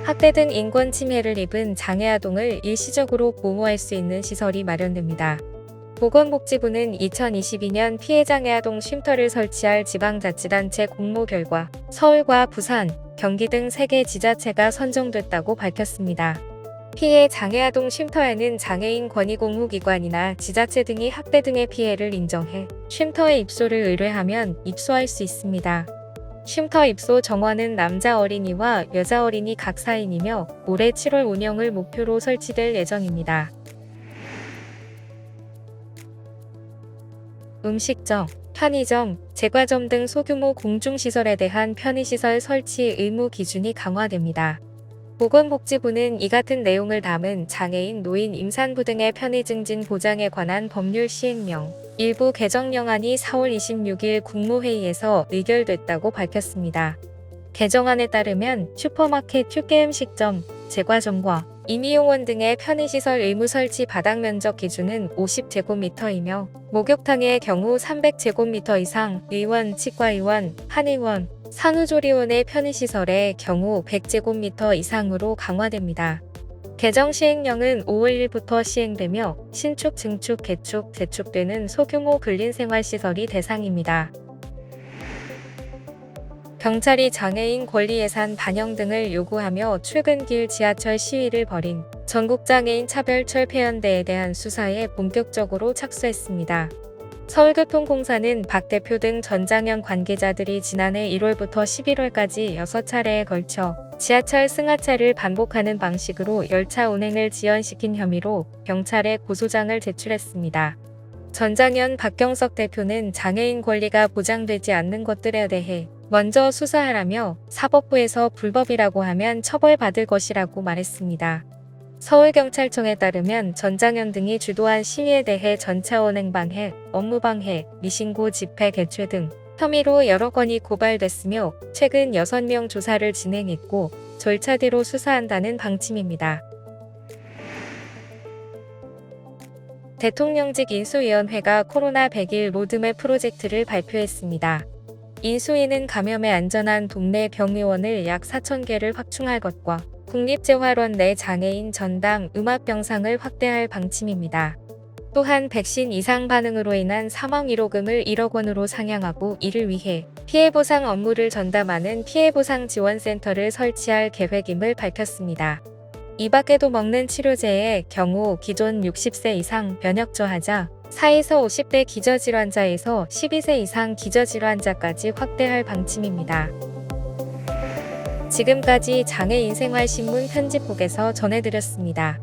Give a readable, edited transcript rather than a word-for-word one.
학대 등 인권 침해를 입은 장애 아동을 일시적으로 보호할 수 있는 시설이 마련됩니다. 보건복지부는 2022년 피해장애 아동 쉼터를 설치할 지방자치단체 공모 결과 서울과 부산, 경기 등 3개 지자체가 선정됐다고 밝혔습니다. 피해 장애 아동 쉼터에는 장애인 권익공무기관이나 지자체 등이 학대 등의 피해를 인정해 쉼터에 입소를 의뢰하면 입소할 수 있습니다. 쉼터 입소 정원은 남자 어린이와 여자 어린이 각 4인이며 올해 7월 운영을 목표로 설치될 예정입니다. 음식점, 편의점, 제과점 등 소규모 공중시설에 대한 편의시설 설치 의무 기준이 강화됩니다. 보건복지부는 이 같은 내용을 담은 장애인, 노인, 임산부 등의 편의 증진 보장에 관한 법률 시행령 일부 개정령안이 4월 26일 국무회의에서 의결됐다고 밝혔습니다. 개정안에 따르면 슈퍼마켓, 휴게음식점, 제과점과 임의용원 등의 편의시설 의무 설치 바닥 면적 기준은 50제곱미터이며 목욕탕의 경우 300제곱미터 이상, 의원, 치과의원, 한의원, 산후조리원의 편의시설의 경우 100제곱미터 이상으로 강화됩니다. 개정 시행령은 5월 1일부터 시행되며 신축, 증축, 개축, 재축되는 소규모 근린생활시설이 대상입니다. 경찰이 장애인 권리 예산 반영 등을 요구하며 출근길 지하철 시위를 벌인 전국장애인 차별철폐연대에 대한 수사에 본격적으로 착수했습니다. 서울교통공사는 박 대표 등 전장현 관계자들이 지난해 1월부터 11월까지 6차례에 걸쳐 지하철 승하차를 반복하는 방식으로 열차 운행을 지연시킨 혐의로 경찰에 고소장을 제출했습니다. 전장현 박경석 대표는 장애인 권리가 보장되지 않는 것들에 대해 먼저 수사하라며 사법부에서 불법이라고 하면 처벌받을 것이라고 말했습니다. 서울경찰청에 따르면 전장현 등이 주도한 시위에 대해 전차원 행방해, 업무방해, 미신고 집회 개최 등 혐의로 여러 건이 고발됐으며 최근 6명 조사를 진행했고 절차대로 수사한다는 방침입니다. 대통령직 인수위원회가 코로나 100일 로드맵 프로젝트를 발표했습니다. 인수위는 감염에 안전한 동네 병의원을 약 4,000개를 확충할 것과 국립재활원 내 장애인 전담 음압병상을 확대할 방침입니다. 또한 백신 이상 반응으로 인한 사망 위로금을 1억 원으로 상향하고 이를 위해 피해보상 업무를 전담하는 피해보상지원센터를 설치할 계획임을 밝혔습니다. 이 밖에도 먹는 치료제의 경우 기존 60세 이상 면역저하자, 4에서 50대 기저질환자에서 12세 이상 기저질환자까지 확대할 방침입니다. 지금까지 장애인생활신문 편집국에서 전해드렸습니다.